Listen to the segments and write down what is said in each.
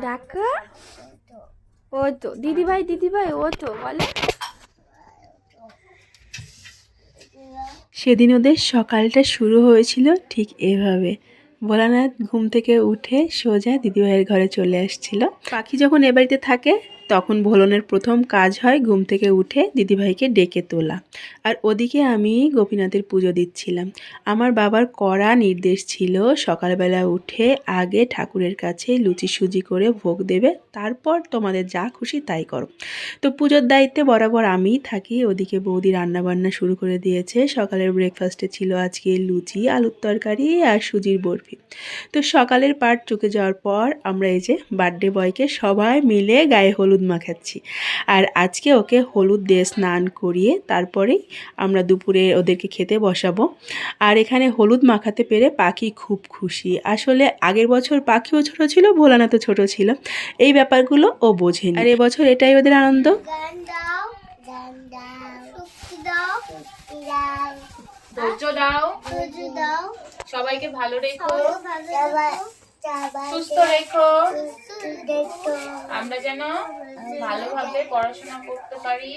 দেখো ও তো দিদিভাই ও তো বলে। সেদিন ওদের সকালটা শুরু হয়েছিল ঠিক এভাবে। ভোলানাথ ঘুম থেকে উঠে সোজা দিদিভাইয়ের ঘরে চলে আসছিল। পাখি যখন এ বাড়িতে থাকে তখন ভোলনের প্রথম কাজ হয় ঘুম থেকে উঠে দিদিভাইকে ডেকে তোলা। আর ওদিকে আমি গোপীনাথের পুজো দিচ্ছিলাম। আমার বাবার কড়া নির্দেশ ছিল সকালবেলা উঠে আগে ঠাকুরের কাছে লুচি সুজি করে ভোগ দেবে, তারপর তোমাদের যা খুশি তাই করো। তো পুজোর দায়িত্বে বরাবর আমিই থাকি। ওদিকে বৌদি রান্নাবান্না শুরু করে দিয়েছে। সকালের ব্রেকফাস্টে ছিল আজকে লুচি, আলুর তরকারি আর সুজির বরফি। তো সকালের পাট চুকে যাওয়ার পর আমরা এই যে বার্থডে বয়কে সবাই মিলে গায়ে হলুদ মাখাচ্ছি। আর আজকে ওকে হলুদ দিয়ে স্নান করিয়ে তারপরেই আমরা দুপুরে ওদেরকে খেতে বসাবো। আর এখানে হলুদ মাখাতে পেরে পাখি খুব খুশি। আসলে আগের বছর পাখিও ছোট ছিল, ভোলানাথও ছোট ছিল, এই ব্যাপারগুলো ও বোঝেনি। আর এবছর এটাই ওদের আনন্দ। সবাইকে ভালো রেখো, সুস্থ রেখো, আমরা যেন ভালোভাবে পড়াশোনা করতে পারি।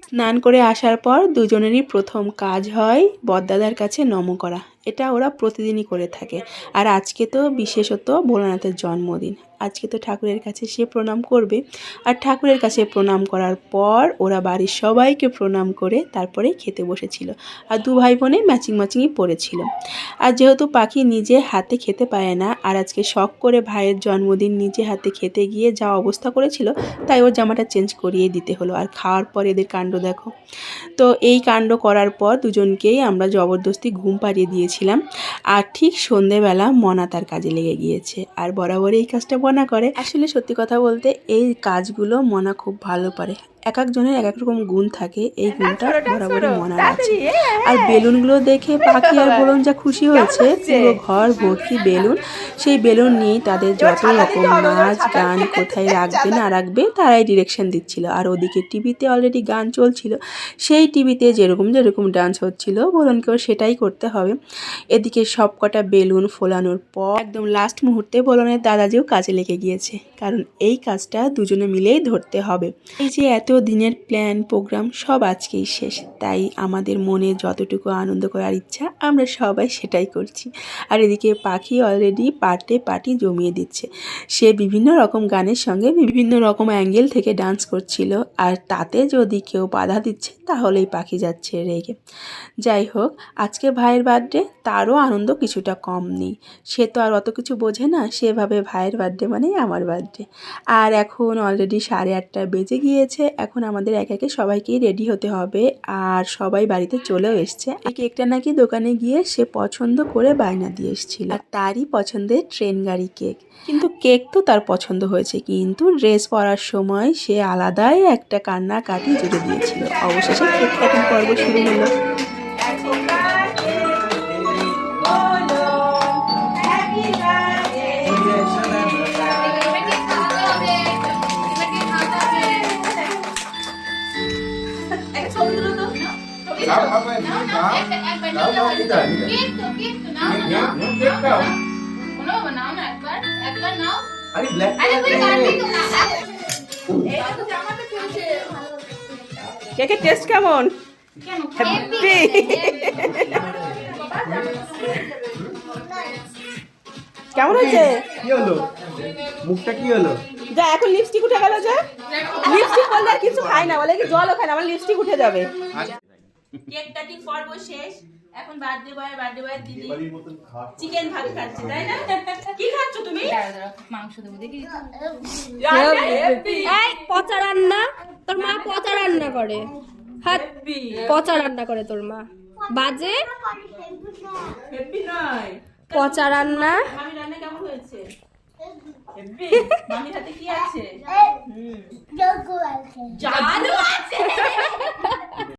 স্নান করে আসার পর দুজনেরই প্রথম কাজ হয় বড়দাদার কাছে নম করা। এটা ওরা প্রতিদিনই করে থাকে। আর আজকে তো বিশেষত ভোলানাথের জন্মদিন, আজকে তো ঠাকুরের কাছে সে প্রণাম করবে। আর ঠাকুরের কাছে প্রণাম করার পর ওরা বাড়ির সবাইকে প্রণাম করে তারপরে খেতে বসেছিল। আর দু ভাই বোনে ম্যাচিংই পড়েছিল। আর যেহেতু পাখি নিজে হাতে খেতে পায় না, আর আজকে শখ করে ভাইয়ের জন্মদিন নিজে হাতে খেতে গিয়ে যা অবস্থা করেছিল, তাই ওর জামাটা চেঞ্জ করিয়ে দিতে হলো। আর খাওয়ার পর এদের কাণ্ড দেখো। তো এই কাণ্ড করার পর দুজনকেই আমরা জবরদস্তি ঘুম পাড়িয়ে দিয়েছিলাম। আর ঠিক সন্ধেবেলা মনা তার কাজে লেগে গিয়েছে। আর বরাবর এই কাজটা মনা করে। আসলে সত্যি কথা বলতে এই কাজগুলো মনা খুব ভালো পারে। এক একজনের এক এক রকম গুণ থাকে, এই গুণটা বরাবরই মনার আছে। আর বেলুনগুলো দেখে পাখি আর ভোলন যা খুশি হয়েছে, পুরো ঘর ভর্তি বেলুন। সেই বেলুন নিয়েই তাদের যত রকম নাচ গান কোথায় রাখবে না রাখবে তারাই ডিরেকশন দিচ্ছিল। আর ওদিকে টিভিতে অলরেডি গান চলছিল, সেই টিভিতে যেরকম ডান্স হচ্ছিল ভোলনকেও সেটাই করতে হবে। এদিকে সব কটা বেলুন ফোলানোর পর একদম লাস্ট মুহূর্তে ভোলনের দাদাজিও কাজে লেগে গিয়েছে, কারণ এই কাজটা দুজনে মিলেই ধরতে হবে। এই যে এত দিনের প্ল্যান প্রোগ্রাম সব আজকেই শেষ, তাই আমাদের মনে যতটুকু আনন্দ করার ইচ্ছা আমরা সবাই সেটাই করছি। আর এদিকে পাখি অলরেডি পার্টি জমিয়ে দিচ্ছে। সে বিভিন্ন রকম গানের সঙ্গে বিভিন্ন রকম অ্যাঙ্গেল থেকে ডান্স করছিল। আর তাতে যদি কেউ বাধা দিচ্ছে তাহলেই পাখি যাচ্ছে রেগে। যাই হোক, আজকে ভাইয়ের বার্থডে, তারও আনন্দ কিছুটা কম নেই। সে তো আর অত কিছু বোঝে না, সেভাবে ভাইয়ের বার্থডে মানেই আমার বার্থডে। আর এখন অলরেডি 8:30 বেজে গিয়েছে। এখন আমাদের একে একে সবাইকেই রেডি হতে হবে। আর সবাই বাড়িতে চলেও এসছে। এই কেকটা নাকি দোকানে গিয়ে সে পছন্দ করে বায়না দিয়ে এসেছিল। আর তারই পছন্দের ট্রেন গাড়ি কেক। কিন্তু কেক তো তার পছন্দ হয়েছে, কিন্তু ড্রেস পরার সময় সে আলাদাই একটা কান্নাকাটি জুড়ে দিয়েছিল। অবশেষে কেক কাটিং পর্ব শুরু হলো। কেকের টেস্ট কেমন? কেমন হয়েছে? কি হলো? মুখটা কি হলো? যা, এখন লিপস্টিক উঠে গেল। যা, লিপস্টিক বললে আর কিছু খাই না, বলে কি জলও খাই না, আমার লিপস্টিক উঠে যাবে। কেক কাটিং পর্ব শেষ। এখন বার্থডে বয় দিদি চিকেন ভাত খাচ্ছে, তাই না? কি খাচ্ছ তুমি? মাংস দেবো দেখি। এই পচা রান্না, তোর মা পচা রান্না করে। হাত পচা রান্না করে তোর মা, বাজে পচা রান্না। মামি রান্না কেমন হয়েছে? মামির হাতে কি আছে? জাদু আছে।